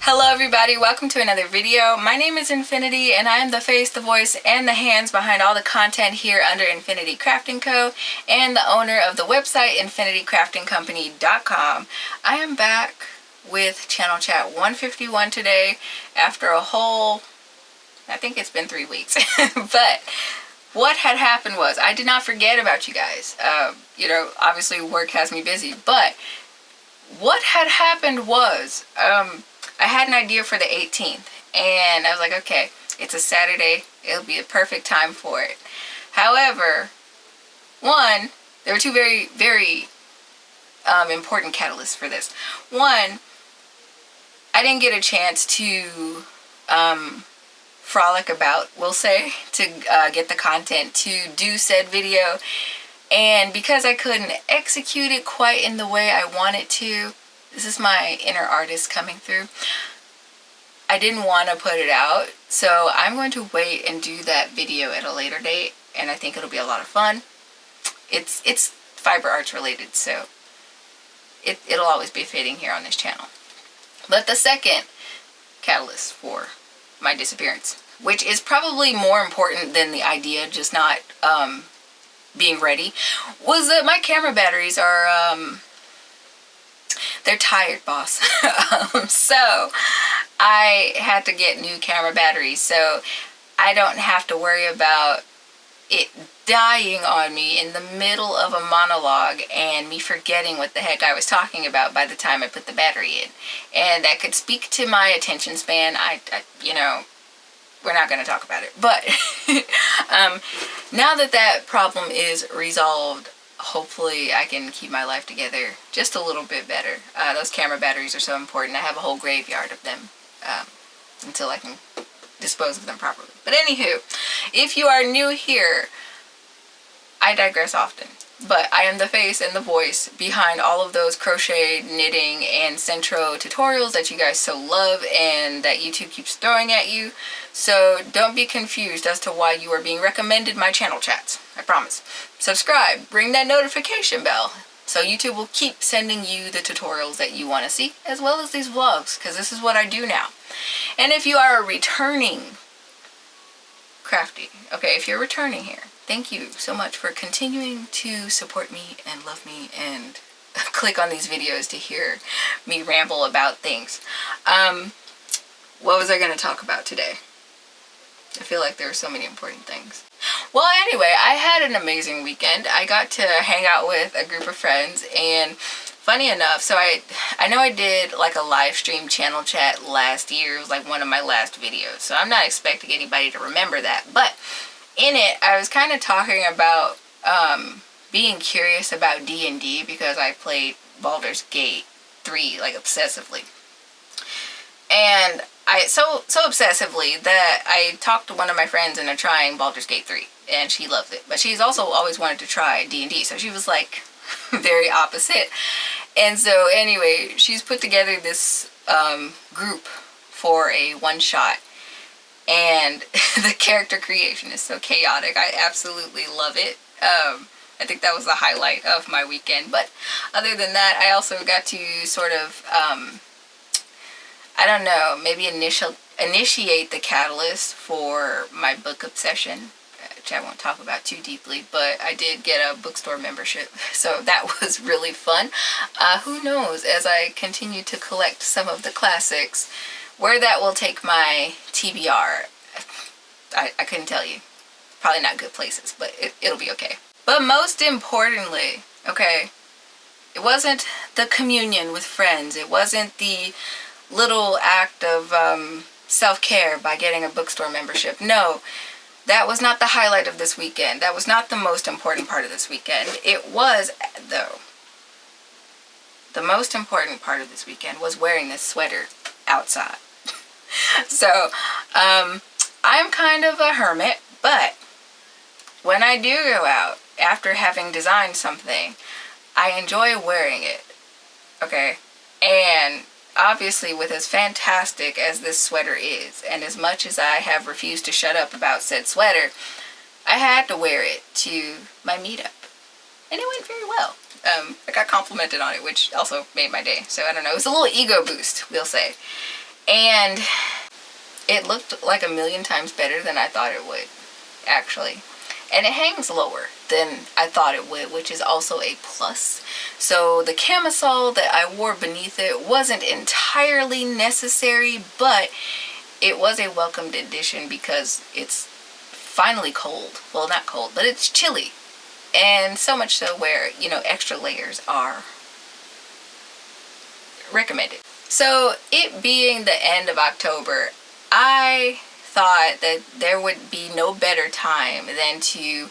Hello everybody, welcome to another video. My name is Infiniti and I am the face, the voice, and the hands behind all the content here under Infiniti Crafting Co. and the owner of the website InfinityCraftingCompany.com. I am back with Channel Chat 151 today after a whole, I think it's been 3 weeks. But what had happened was I did not forget about you guys. Obviously work has me busy, but what had happened was I had an idea for the 18th, and I was like, okay, it's a Saturday, it'll be a perfect time for it. However, one, there were two very, very important catalysts for this. One, I didn't get a chance to frolic about, we'll say, to get the content to do said video, and because I couldn't execute it quite in the way I wanted to, this is my inner artist coming through, I didn't want to put it out, so I'm going to wait and do that video at a later date, and I think it'll be a lot of fun. It's fiber arts related, so it'll always be fitting here on this channel. But the second catalyst for my disappearance, which is probably more important than the idea just not being ready, was that my camera batteries are they're tired, boss. So I had to get new camera batteries so I don't have to worry about it dying on me in the middle of a monologue and me forgetting what the heck I was talking about by the time I put the battery in. And that could speak to my attention span. We're not going to talk about it. But now that that problem is resolved, hopefully I can keep my life together just a little bit better. Those camera batteries are so important. I have a whole graveyard of them until I can dispose of them properly. But anywho, if you are new here, I digress often. But I am the face and the voice behind all of those crochet, knitting, and Centro tutorials that you guys so love and that YouTube keeps throwing at you. So don't be confused as to why you are being recommended my channel chats. I promise. Subscribe, ring that notification bell, so YouTube will keep sending you the tutorials that you want to see, as well as these vlogs, because this is what I do now. And if you are a returning crafty, okay, if you're returning here, thank you so much for continuing to support me and love me and click on these videos to hear me ramble about things. What was I going to talk about today? I feel like there are so many important things. Well, anyway, I had an amazing weekend. I got to hang out with a group of friends, and funny enough, so I know I did like a live stream channel chat last year. It was like one of my last videos, so I'm not expecting anybody to remember that. But in it, I was kind of talking about being curious about D&D because I played Baldur's Gate 3 like obsessively. And so obsessively that I talked to one of my friends into trying Baldur's Gate 3, and she loved it. But she's also always wanted to try D&D, so she was like very opposite. And so anyway, she's put together this group for a one-shot, and the character creation is so chaotic. I absolutely love it. I think that was the highlight of my weekend. But other than that, I also got to sort of I don't know, maybe initiate the catalyst for my book obsession, which I won't talk about too deeply, but I did get a bookstore membership, so that was really fun. Who knows, as I continue to collect some of the classics, where that will take my TBR, I couldn't tell you. Probably not good places, but it'll be okay. But most importantly, okay, it wasn't the communion with friends, it wasn't the little act of self-care by getting a bookstore membership. No, that was not the highlight of this weekend. That was not the most important part of this weekend. It was, though. The most important part of this weekend was wearing this sweater outside. So, I'm kind of a hermit, but when I do go out, after having designed something, I enjoy wearing it. Okay? And obviously, with as fantastic as this sweater is, and as much as I have refused to shut up about said sweater, I had to wear it to my meetup. And it went very well. I got complimented on it, which also made my day. So I don't know, it was a little ego boost, we'll say. And it looked like a million times better than I thought it would, actually. And it hangs lower than I thought it would, which is also a plus. So the camisole that I wore beneath it wasn't entirely necessary, but it was a welcomed addition because it's finally cold. Well, not cold, but it's chilly. And so much so where, you know, extra layers are recommended. So it being the end of October, I thought that there would be no better time than to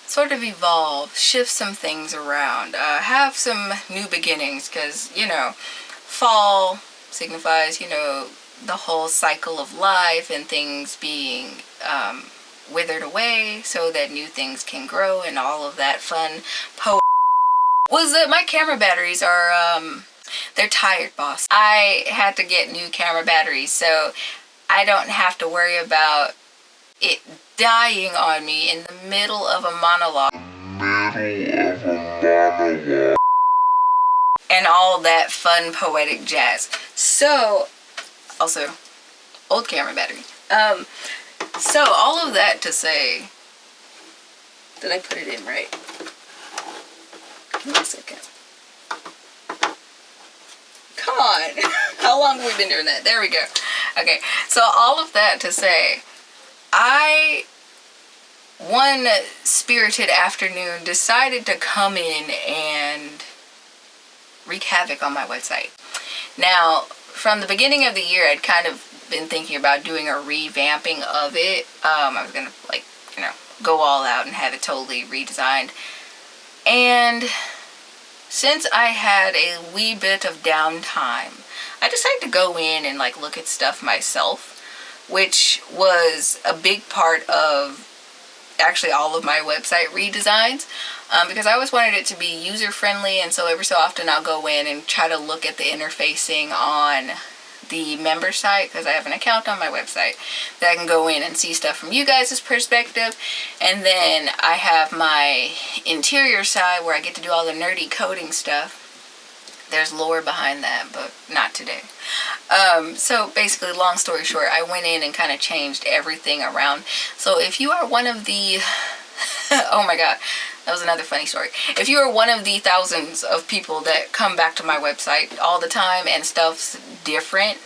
sort of evolve, shift some things around, have some new beginnings, because, you know, fall signifies, you know, the whole cycle of life and things being withered away so that new things can grow and all of that fun was that my camera batteries are they're tired, boss. I had to get new camera batteries so I don't have to worry about it dying on me in the middle of a monologue and all that fun poetic jazz. So also old camera battery. So all of that to say, did I put it in right? Give me a second. Come on. How long have we been doing that? There we go. Okay, so all of that to say, I, one spirited afternoon, decided to come in and wreak havoc on my website. Now, from the beginning of the year, I'd kind of been thinking about doing a revamping of it. I was gonna, like, you know, go all out and have it totally redesigned. And since I had a wee bit of downtime, I decided to go in and like look at stuff myself, which was a big part of actually all of my website redesigns, because I always wanted it to be user friendly, and so every so often I'll go in and try to look at the interfacing on the member site, because I have an account on my website that I can go in and see stuff from you guys' perspective. And then I have my interior side where I get to do all the nerdy coding stuff. There's lore behind that, but not today. So basically, long story short, I went in and kind of changed everything around. So if you are one of the oh my god, that was another funny story. If you are one of the thousands of people that come back to my website all the time and stuff's different,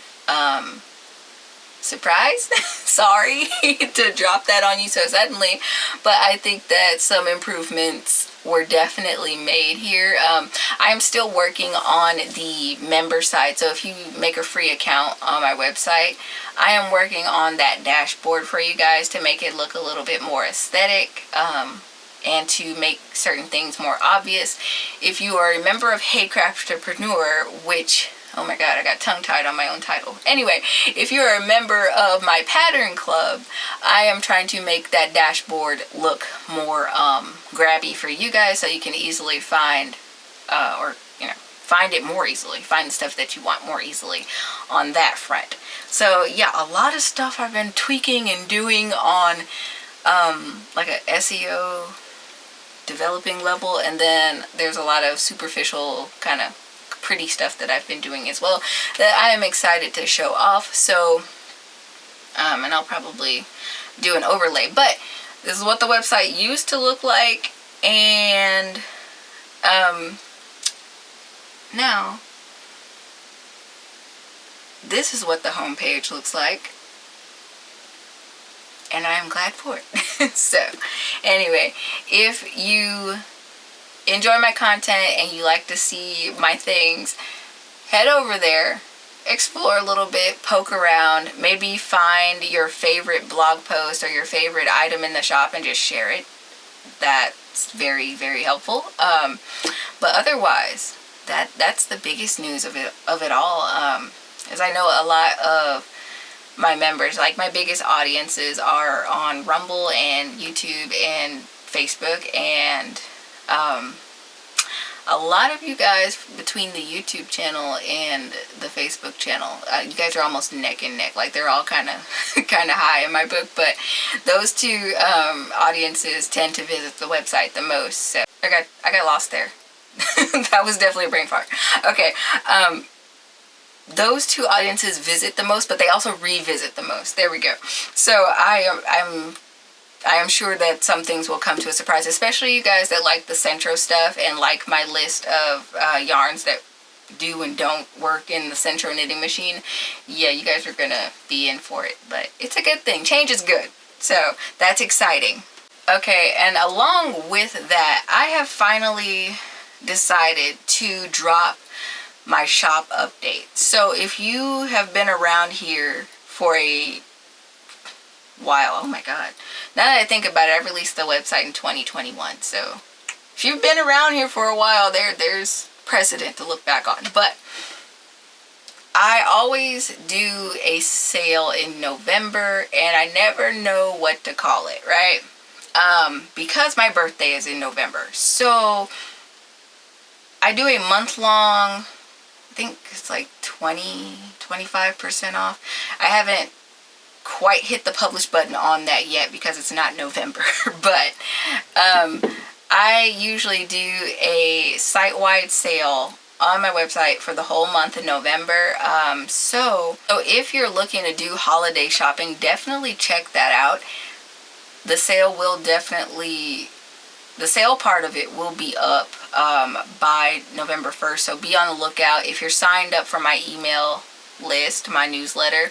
surprise? Sorry to drop that on you so suddenly, but I think that some improvements were definitely made here. I am still working on the member side, so if you make a free account on my website, I am working on that dashboard for you guys to make it look a little bit more aesthetic, and to make certain things more obvious. If you are a member of Hey Craftapreneur, which, oh my god, I got tongue-tied on my own title. Anyway, if you're a member of my pattern club, I am trying to make that dashboard look more grabby for you guys, so you can easily find, or, you know, find it more easily, find the stuff that you want more easily on that front. So yeah, a lot of stuff I've been tweaking and doing on like a SEO developing level, and then there's a lot of superficial kind of pretty stuff that I've been doing as well that I am excited to show off. So and I'll probably do an overlay, but this is what the website used to look like, and now this is what the homepage looks like, and I am glad for it. So anyway, if you enjoy my content and you like to see my things, head over there, explore a little bit, poke around, maybe find your favorite blog post or your favorite item in the shop and just share it. That's very, very helpful. But otherwise, that's the biggest news of it all. As I know, a lot of my members, like my biggest audiences, are on Rumble and YouTube and Facebook, and a lot of you guys between the YouTube channel and the Facebook channel, you guys are almost neck and neck. Like, they're all kind of high in my book, but those two audiences tend to visit the website the most. So I got lost there. That was definitely a brain fart. Okay. those two audiences visit the most, but they also revisit the most. There we go. So I am sure that some things will come to a surprise, especially you guys that like the Centro stuff and like my list of yarns that do and don't work in the Centro knitting machine. Yeah, you guys are gonna be in for it, but it's a good thing. Change is good, so that's exciting. Okay, and along with that, I have finally decided to drop my shop update. So if you have been around here for a while, oh my god, now that I think about it, I released the website in 2021, so if you've been around here for a while, there's precedent to look back on. But I always do a sale in November, and I never know what to call it, right? Because my birthday is in November, so I do a month-long, I think it's like 25% off. I haven't quite hit the publish button on that yet because it's not November, but I usually do a site-wide sale on my website for the whole month of November. So if you're looking to do holiday shopping, definitely check that out. The sale part of it will be up by November 1st, so be on the lookout. If you're signed up for my email list, my newsletter,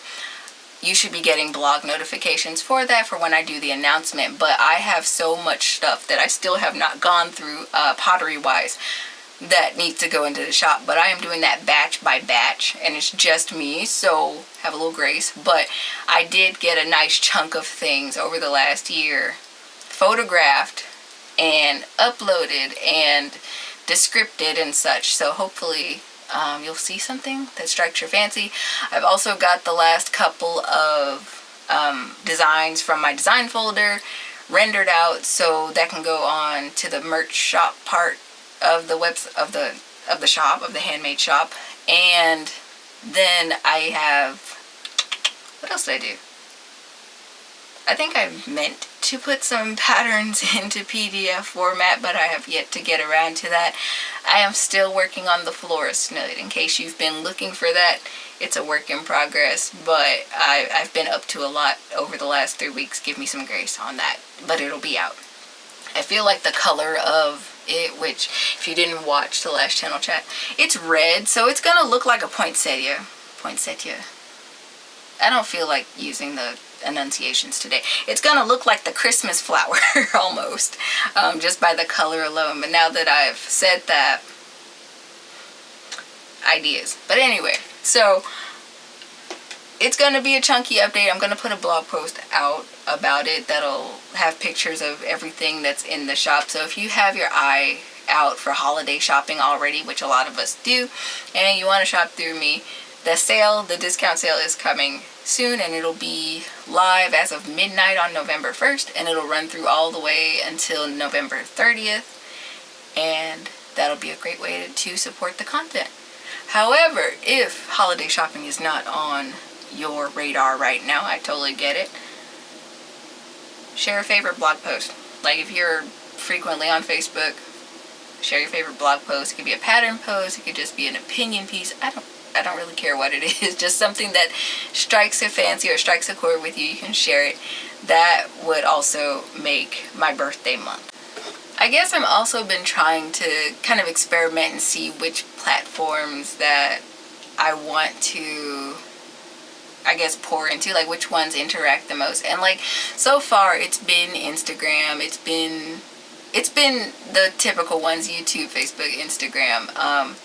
you should be getting blog notifications for that, for when I do the announcement. But I have so much stuff that I still have not gone through pottery wise that needs to go into the shop, but I am doing that batch by batch, and it's just me, so have a little grace. But I did get a nice chunk of things over the last year photographed and uploaded and descripted and such, so hopefully you'll see something that strikes your fancy. I've also got the last couple of designs from my design folder rendered out, so that can go on to the merch shop part of the the handmade shop. And then I have, what else did I do? I think I meant to put some patterns into PDF format, but I have yet to get around to that. I am still working on the florist note. In case you've been looking for that, it's a work in progress, but I've been up to a lot over the last 3 weeks. Give me some grace on that, but it'll be out. I feel like the color of it, which if you didn't watch the last channel chat, it's red, so it's gonna look like a poinsettia. I don't feel like using the enunciations today. It's gonna look like the Christmas flower almost, just by the color alone. But now that I've said that, ideas. But anyway, so it's gonna be a chunky update. I'm gonna put a blog post out about it that'll have pictures of everything that's in the shop. So if you have your eye out for holiday shopping already, which a lot of us do, and you want to shop through me, the discount sale is coming soon, and it'll be live as of midnight on November 1st, and it'll run through all the way until November 30th, and that'll be a great way to support the content. However, if holiday shopping is not on your radar right now, I totally get it. Share a favorite blog post. Like if you're frequently on Facebook, share your favorite blog post. It could be a pattern post, it could just be an opinion piece. I don't really care what it is. Just something that strikes a fancy or strikes a chord with you, you can share it. That would also make my birthday month. I guess I've also been trying to kind of experiment and see which platforms that I want to, I guess, pour into, like which ones interact the most. And like so far it's been Instagram, it's been the typical ones, YouTube, Facebook, Instagram,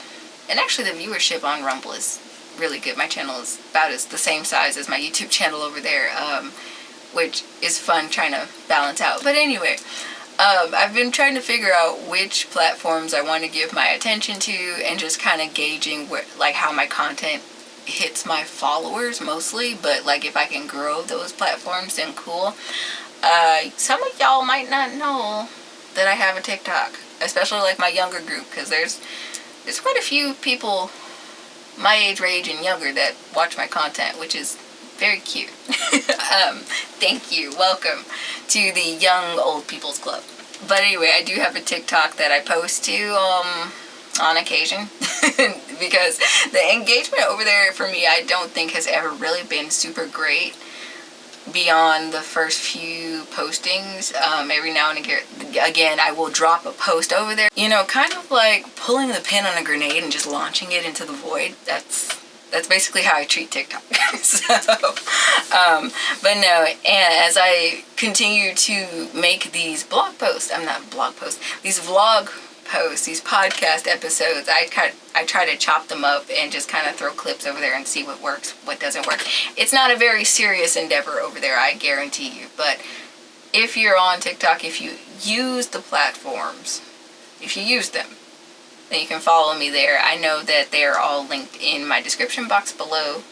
and actually the viewership on Rumble is really good. My channel is about the same size as my YouTube channel over there, which is fun trying to balance out. But anyway, I've been trying to figure out which platforms I want to give my attention to, and just kind of gauging like how my content hits my followers mostly. But like if I can grow those platforms, then cool. Some of y'all might not know that I have a TikTok, especially like my younger group, because there's quite a few people my age range and younger that watch my content, which is very cute. Thank you. Welcome to the Young Old People's Club. But anyway, I do have a TikTok that I post to on occasion. because the engagement over there for me, I don't think has ever really been super great beyond the first few postings. Every now and again, I will drop a post over there. You know, kind of like pulling the pin on a grenade and just launching it into the void. That's basically how I treat TikTok. So, but no, and as I continue to make these blog posts, these vlog posts, these podcast episodes, I try to chop them up and just kind of throw clips over there and see what works, what doesn't work. It's not a very serious endeavor over there, I guarantee you. But if you're on TikTok, if you use the platforms, if you use them, then you can follow me there. I know that they're all linked in my description box below.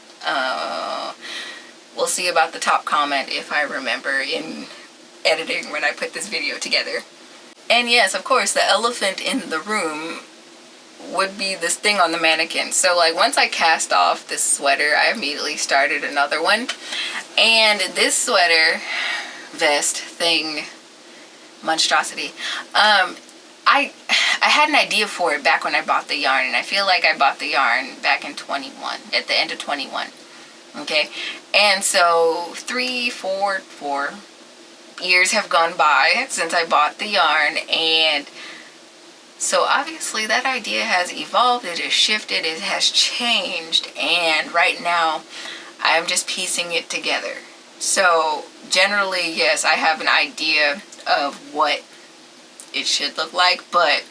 We'll see about the top comment if I remember in editing when I put this video together. And yes, of course, the elephant in the room would be this thing on the mannequin. So like once I cast off this sweater, I immediately started another one. And this sweater vest thing, monstrosity, I had an idea for it back when I bought the yarn, and I feel like I bought the yarn back in 21, at the end of 21. Okay, and so 4 years have gone by since I bought the yarn, and so obviously that idea has evolved, it has shifted, it has changed, and right now I am just piecing it together. So generally, yes, I have an idea of what it should look like, but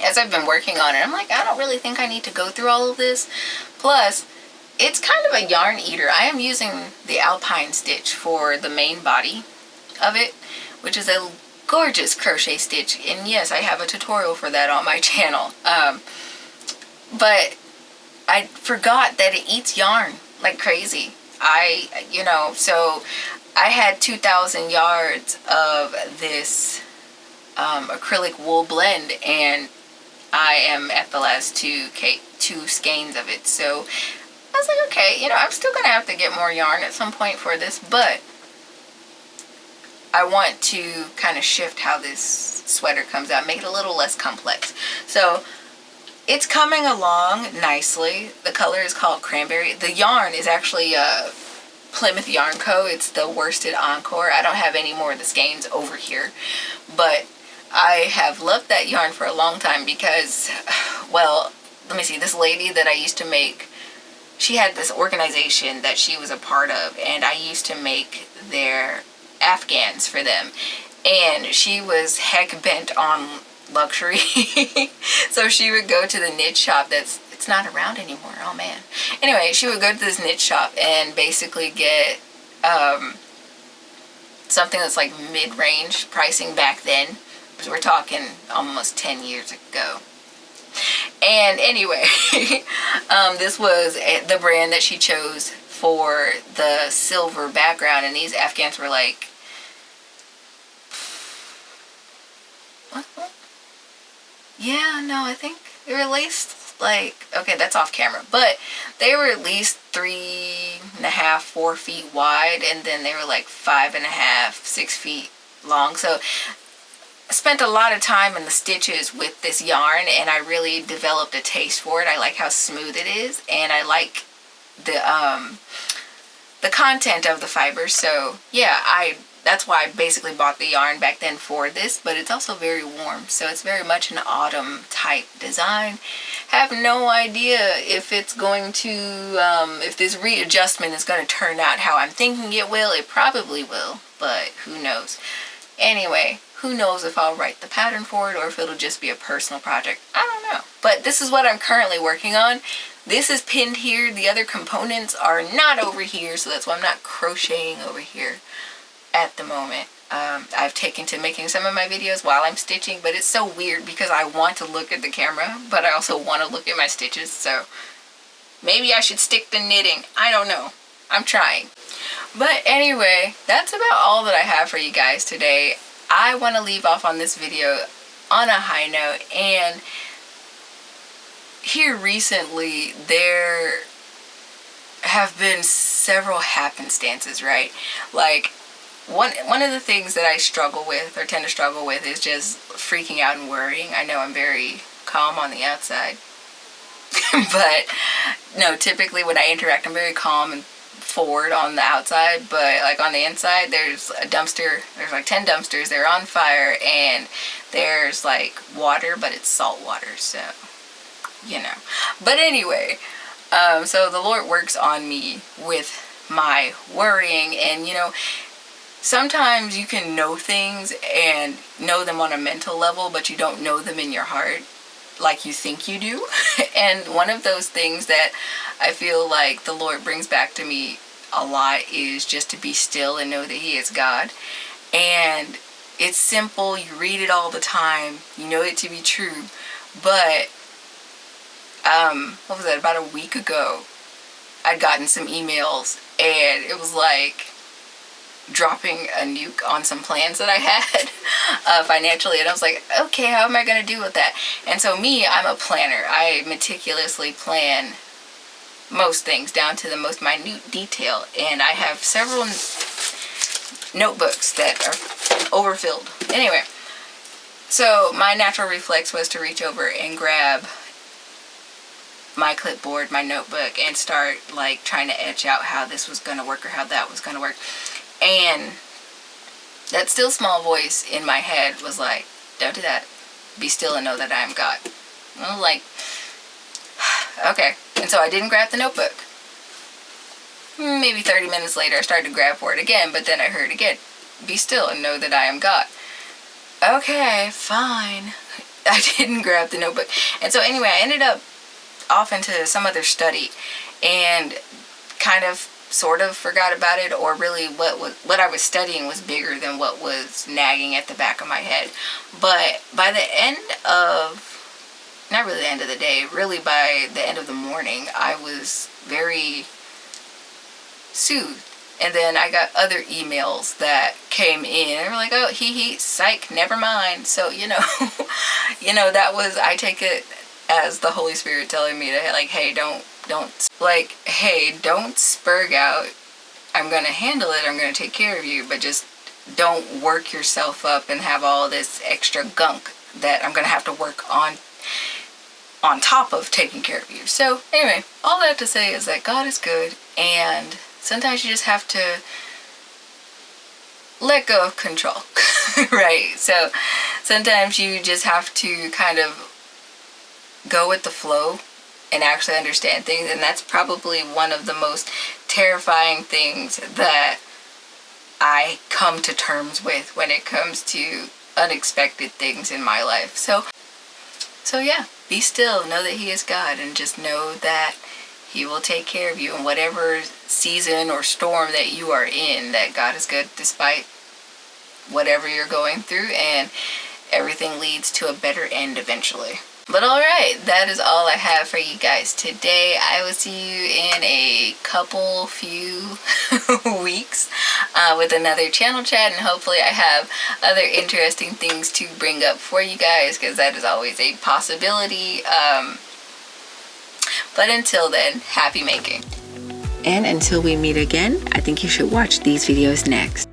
as I've been working on it, I'm like, I don't really think I need to go through all of this. Plus, it's kind of a yarn eater. I am using the Alpine stitch for the main body of it, which is a gorgeous crochet stitch, and yes, I have a tutorial for that on my channel. But I forgot that it eats yarn like crazy. So I had 2,000 yards of this acrylic wool blend, and I am at the last two skeins of it. So I was like, okay, I'm still gonna have to get more yarn at some point for this, but I want to kind of shift how this sweater comes out, make it a little less complex. So it's coming along nicely. The color is called Cranberry. The yarn is actually Plymouth Yarn Co. It's the worsted Encore. I don't have any more of the skeins over here, but I have loved that yarn for a long time because, well, let me see, this lady that I used to make, she had this organization that she was a part of, and I used to make their Afghans for them, and she was heck bent on luxury. So she would go to the knit shop it's not around anymore, oh man. Anyway, she would go to this knit shop and basically get something that's like mid-range pricing back then, because we're talking almost 10 years ago. And anyway, this was the brand that she chose for the silver background, and these Afghans were like, what? Yeah, no, I think they were at least like, okay, that's off camera, but they were at least 3.5, 4 feet wide, and then they were like 5.5, 6 feet long. So I spent a lot of time in the stitches with this yarn, and I really developed a taste for it. I like how smooth it is, and I like the content of the fibers. So yeah, that's why I basically bought the yarn back then for this, but it's also very warm, so it's very much an autumn type design. Have no idea if it's going to, if this readjustment is going to turn out how I'm thinking it will. It probably will, but who knows. Anyway, who knows if I'll write the pattern for it or if it'll just be a personal project. I don't know. But this is what I'm currently working on. This is pinned here. The other components are not over here, so that's why I'm not crocheting over here at the moment. I've taken to making some of my videos while I'm stitching, but it's so weird because I want to look at the camera, but I also want to look at my stitches, so maybe I should stick to knitting. I don't know. I'm trying. But anyway, that's about all that I have for you guys today. I want to leave off on this video on a high note, and here recently there have been several happenstances, right? Like, one of the things that I struggle with, or tend to struggle with, is just freaking out and worrying. I know I'm very calm on the outside. But no, typically when I interact, I'm very calm and forward on the outside, but like on the inside, there's a dumpster. There's like 10 dumpsters. They're on fire, and there's like water, but it's salt water, so you know. But anyway, so the Lord works on me with my worrying, and you know, sometimes you can know things and know them on a mental level, but you don't know them in your heart like you think you do. And one of those things that I feel like the Lord brings back to me a lot is just to be still and know that He is God. And it's simple, you read it all the time, you know it to be true. But what was that, about a week ago, I'd gotten some emails, and it was like dropping a nuke on some plans that I had financially, and I was like, okay, how am I going to deal with that? And so me, I'm a planner. I meticulously plan most things down to the most minute detail, and I have several notebooks that are overfilled. Anyway, so my natural reflex was to reach over and grab my clipboard, my notebook, and start like trying to etch out how this was going to work or how that was going to work. And that still small voice in my head was like, don't do that. Be still and know that I am God. And I was like, okay. And so I didn't grab the notebook. Maybe 30 minutes later, I started to grab for it again, but then I heard again, be still and know that I am God. Okay, fine. I didn't grab the notebook. And so anyway, I ended up off into some other study and kind of sort of forgot about it, or really what I was studying was bigger than what was nagging at the back of my head. But by the end of, not really the end of the day, really by the end of the morning, I was very soothed. And then I got other emails that came in, and they were like, oh, psych, never mind. So, you know, that was, I take it as the Holy Spirit telling me to, like, hey, don't spurg out. I'm going to handle it. I'm going to take care of you, but just don't work yourself up and have all this extra gunk that I'm going to have to work on top of taking care of you. So anyway, all that to say is that God is good, and sometimes you just have to let go of control, right? So sometimes you just have to kind of go with the flow and actually understand things, and that's probably one of the most terrifying things that I come to terms with when it comes to unexpected things in my life. So yeah, be still, know that He is God, and just know that He will take care of you in whatever season or storm that you are in, that God is good despite whatever you're going through, and everything leads to a better end eventually. But alright, that is all I have for you guys today. I will see you in a few weeks with another channel chat, and hopefully I have other interesting things to bring up for you guys, because that is always a possibility. But until then, happy making. And until we meet again, I think you should watch these videos next.